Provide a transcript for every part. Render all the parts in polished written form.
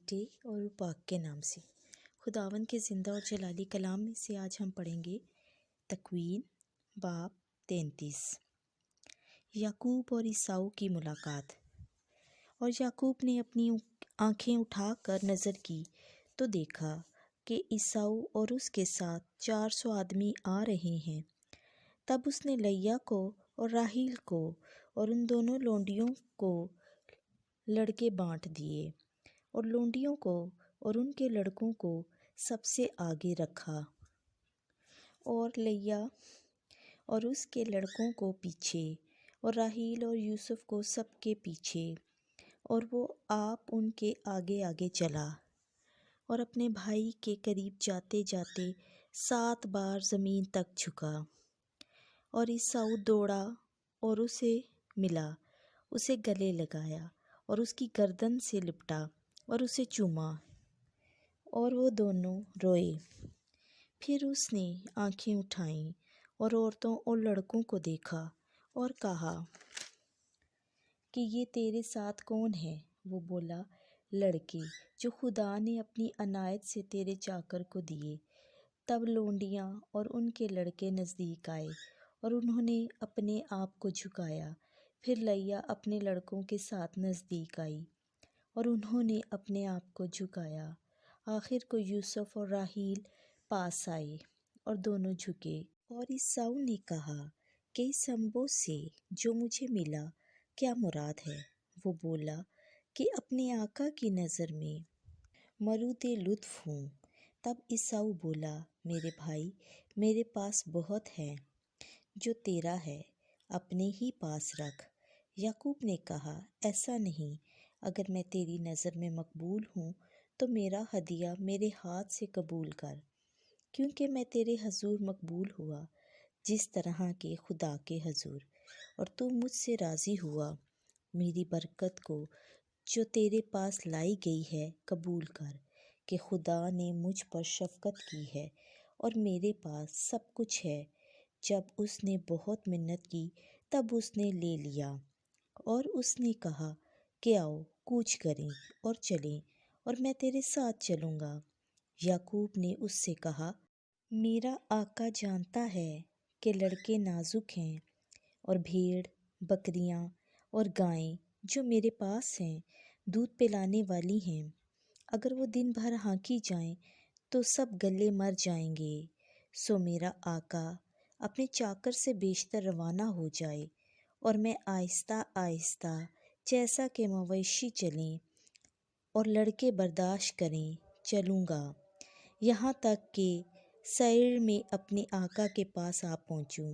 بیٹے اور پاک کے نام سے۔ خداوند کے زندہ اور جلالی کلام میں سے آج ہم پڑھیں گے تکوین باب 33۔ یعقوب اور عیساؤ کی ملاقات۔ اور یعقوب نے اپنی آنکھیں اٹھا کر نظر کی تو دیکھا کہ عیساؤ اور اس کے ساتھ 400 آدمی آ رہے ہیں۔ تب اس نے لیا کو اور راحیل کو اور ان دونوں لونڈیوں کو لڑکے بانٹ دیے، اور لونڈیوں کو اور ان کے لڑکوں کو سب سے آگے رکھا، اور لیا اور اس کے لڑکوں کو پیچھے، اور راحیل اور یوسف کو سب کے پیچھے، اور وہ آپ ان کے آگے آگے چلا، اور اپنے بھائی کے قریب جاتے جاتے 7 بار زمین تک جھکا۔ اور عیساؤ دوڑا اور اسے ملا، اسے گلے لگایا اور اس کی گردن سے لپٹا اور اسے چوما، اور وہ دونوں روئے۔ پھر اس نے آنکھیں اٹھائیں اور عورتوں اور لڑکوں کو دیکھا اور کہا کہ یہ تیرے ساتھ کون ہے؟ وہ بولا، لڑکے جو خدا نے اپنی عنایت سے تیرے چاکر کو دیے۔ تب لونڈیاں اور ان کے لڑکے نزدیک آئے اور انہوں نے اپنے آپ کو جھکایا۔ پھر لیا اپنے لڑکوں کے ساتھ نزدیک آئی اور انہوں نے اپنے آپ کو جھکایا۔ آخر کو یوسف اور راحیل پاس آئے اور دونوں جھکے۔ اور عیساؤ نے کہا کہ اس انبوہ سے جو مجھے ملا کیا مراد ہے؟ وہ بولا کہ اپنے آقا کی نظر میں مورود لطف ہوں۔ تب عیساؤ بولا، میرے بھائی، میرے پاس بہت ہے، جو تیرا ہے اپنے ہی پاس رکھ۔ یعقوب نے کہا، ایسا نہیں، اگر میں تیری نظر میں مقبول ہوں تو میرا ہدیہ میرے ہاتھ سے قبول کر، کیونکہ میں تیرے حضور مقبول ہوا جس طرح کہ خدا کے حضور، اور تو مجھ سے راضی ہوا۔ میری برکت کو جو تیرے پاس لائی گئی ہے قبول کر، کہ خدا نے مجھ پر شفقت کی ہے اور میرے پاس سب کچھ ہے۔ جب اس نے بہت منت کی تب اس نے لے لیا، اور اس نے کہا کہ آؤ کوچ کریں اور چلیں، اور میں تیرے ساتھ چلوں گا۔ یعقوب نے اس سے کہا، میرا آقا جانتا ہے کہ لڑکے نازک ہیں، اور بھیڑ، بکریاں اور گائیں جو میرے پاس ہیں دودھ پلانے والی ہیں۔ اگر وہ دن بھر ہانکی جائیں تو سب گلے مر جائیں گے۔ سو میرا آقا اپنے چاکر سے بیشتر روانہ ہو جائے، اور میں آہستہ آہستہ جیسا کہ مویشی چلیں اور لڑکے برداشت کریں چلوں گا، یہاں تک کہ سعیر میں اپنے آقا کے پاس آ پہنچوں۔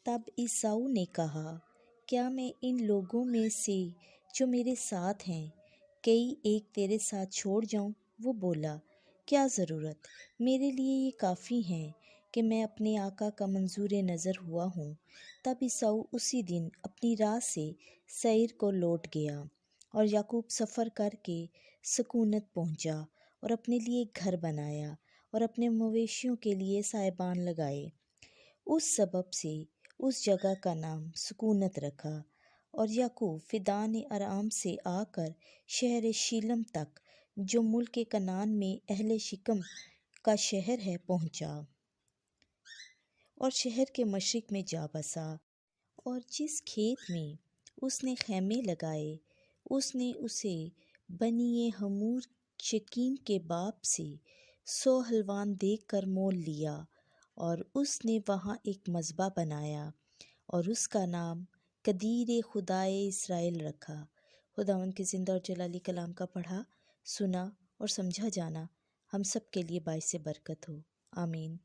تب عیساؤ نے کہا، کیا میں ان لوگوں میں سے جو میرے ساتھ ہیں کئی ایک تیرے ساتھ چھوڑ جاؤں؟ وہ بولا، کیا ضرورت، میرے لیے یہ کافی ہیں کہ میں اپنے آقا کا منظور نظر ہوا ہوں۔ تب عیساؤ اسی دن اپنی راہ سے سعیر کو لوٹ گیا، اور یعقوب سفر کر کے سکونت پہنچا اور اپنے لیے ایک گھر بنایا اور اپنے مویشیوں کے لیے سائبان لگائے۔ اس سبب سے اس جگہ کا نام سکونت رکھا۔ اور یعقوب فدان ارام سے آ کر شہر شیلم تک، جو ملک کنعان میں اہل شکم کا شہر ہے، پہنچا، اور شہر کے مشرق میں جا بسا۔ اور جس کھیت میں اس نے خیمے لگائے، اس نے اسے بنی حمور شکیم کے باپ سے 100 حلوان دے کر مول لیا، اور اس نے وہاں ایک مذبح بنایا اور اس کا نام قدیر خدائے اسرائیل رکھا۔ خداوند کے زندہ اور جلالی کلام کا پڑھا، سنا اور سمجھا جانا ہم سب کے لیے باعث برکت ہو، آمین۔